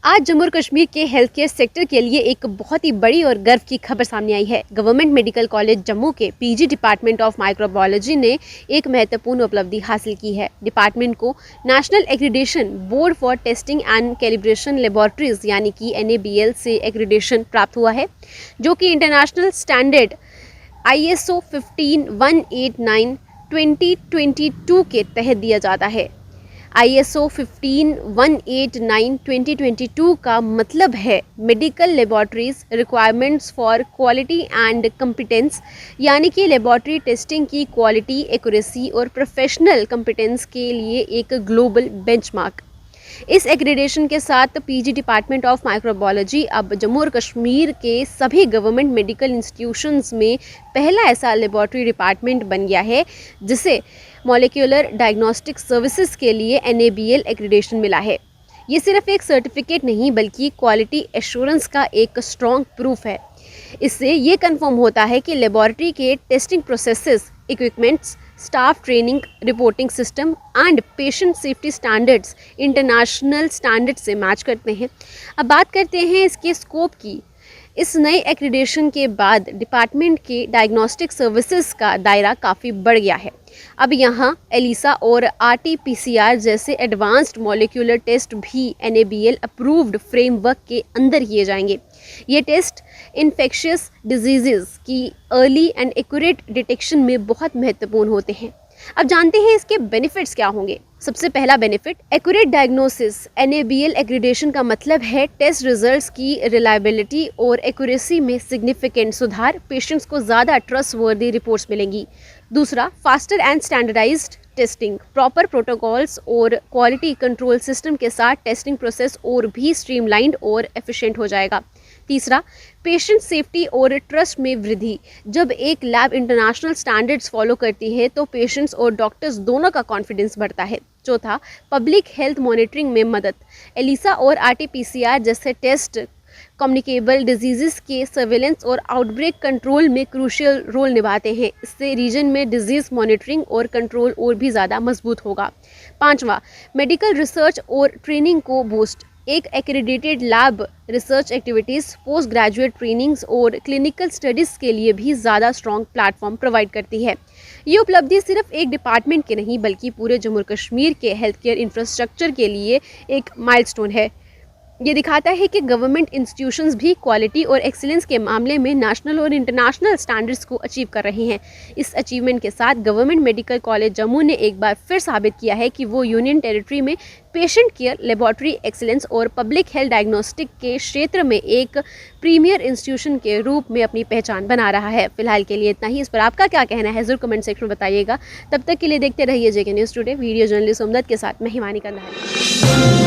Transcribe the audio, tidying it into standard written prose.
आज जम्मू और कश्मीर के हेल्थ केयर सेक्टर के लिए एक बहुत ही बड़ी और गर्व की खबर सामने आई है। गवर्नमेंट मेडिकल कॉलेज जम्मू के पीजी डिपार्टमेंट ऑफ माइक्रोबायोलॉजी ने एक महत्वपूर्ण उपलब्धि हासिल की है। डिपार्टमेंट को national accreditation board for testing and calibration laboratories यानी कि NABL से एक्रीडेशन प्राप्त हुआ है, जो कि इंटरनेशनल स्टैंडर्ड ISO 15189 2022 के तहत दिया जाता है। ISO 15189 2022 का मतलब है medical laboratories requirements for quality and competence, यानी कि लेबोरेटरी टेस्टिंग की क्वालिटी, एक्यूरेसी और प्रोफेशनल कंपिटेंस के लिए एक ग्लोबल बेंचमार्क। इस एक्रेडिटेशन के साथ पीजी डिपार्टमेंट ऑफ माइक्रोबायोलॉजी अब जम्मू और कश्मीर के सभी गवर्नमेंट मेडिकल इंस्टीट्यूशंस में पहला ऐसा लेबोरेटरी डिपार्टमेंट बन गया है जिसे मॉलिक्यूलर डायग्नोस्टिक सर्विसेज के लिए NABL एक्रेडिटेशन मिला है। ये सिर्फ एक सर्टिफिकेट नहीं बल्कि क्वालिटी एश्योरेंस का एक स्ट्रॉन्ग प्रूफ है। इससे ये कंफर्म होता है कि लेबोरेटरी के testing processes, equipments, staff training, reporting system and patient safety standards international standard से मैच करते हैं। अब बात करते हैं इसके स्कोप की। इस नए एक्रेडिटेशन के बाद डिपार्टमेंट के डायग्नोस्टिक सर्विसेज का दायरा काफ़ी बढ़ गया है। अब यहाँ ELISA और RT-PCR जैसे एडवांस्ड मॉलिक्यूलर टेस्ट भी NABL अप्रूव्ड फ्रेमवर्क के अंदर किए जाएंगे। ये टेस्ट इन्फेक्शियस डिजीज़ की अर्ली एंड एक्यूरेट डिटेक्शन में बहुत महत्वपूर्ण होते हैं। अब जानते हैं इसके बेनिफिट्स क्या होंगे। सबसे पहला benefit, accurate diagnosis. NABL accreditation का मतलब है टेस्ट रिजल्ट्स की रिलायबिलिटी और एक्यूरेसी में सिग्निफिकेंट सुधार। पेशेंट्स को ज़्यादा ट्रस्टवर्दी रिपोर्ट्स मिलेंगी। दूसरा, faster and standardised testing. Proper protocols और क्वालिटी कंट्रोल सिस्टम के साथ टेस्टिंग प्रोसेस और भी स्ट्रीमलाइंड और एफिशिएंट हो जाएगा। तीसरा, पेशेंट सेफ्टी और ट्रस्ट में वृद्धि। जब एक लैब इंटरनेशनल स्टैंडर्ड्स फॉलो करती है तो पेशेंट्स और डॉक्टर्स दोनों का कॉन्फिडेंस बढ़ता है। चौथा, पब्लिक हेल्थ मॉनिटरिंग में मदद। ELISA और RT-PCR जैसे टेस्ट कम्युनिकेबल डिजीज़ के सर्वेलेंस और आउटब्रेक कंट्रोल में क्रूशियल रोल निभाते हैं। इससे रीजन में डिजीज़ मॉनिटरिंग और कंट्रोल और भी ज़्यादा मजबूत होगा। पांचवा, मेडिकल रिसर्च और ट्रेनिंग को बूस्ट। एक accredited lab research activities, post graduate trainings और क्लिनिकल स्टडीज़ के लिए भी ज़्यादा स्ट्रॉन्ग प्लेटफॉर्म प्रोवाइड करती है। ये उपलब्धि सिर्फ एक डिपार्टमेंट के नहीं बल्कि पूरे जम्मू और कश्मीर के हेल्थ केयर इंफ्रास्ट्रक्चर के लिए एक माइलस्टोन है। ये दिखाता है कि गवर्नमेंट इंस्टीट्यूशंस भी क्वालिटी और एक्सीलेंस के मामले में नेशनल और इंटरनेशनल स्टैंडर्ड्स को अचीव कर रहे हैं। इस अचीवमेंट के साथ गवर्नमेंट मेडिकल कॉलेज जम्मू ने एक बार फिर साबित किया है कि वो यूनियन टेरिटरी में पेशेंट केयर, लेबोरेटरी एक्सीलेंस और पब्लिक हेल्थ डायग्नोस्टिक के क्षेत्र में एक प्रीमियर इंस्टीट्यूशन के रूप में अपनी पहचान बना रहा है। फिलहाल के लिए इतना ही। इस पर आपका क्या कहना है जरूर कमेंट सेक्शन में बताइएगा। तब तक के लिए देखते रहिए JK news today. Video journalist Ummed के साथ मैं हिमानी कंधारी।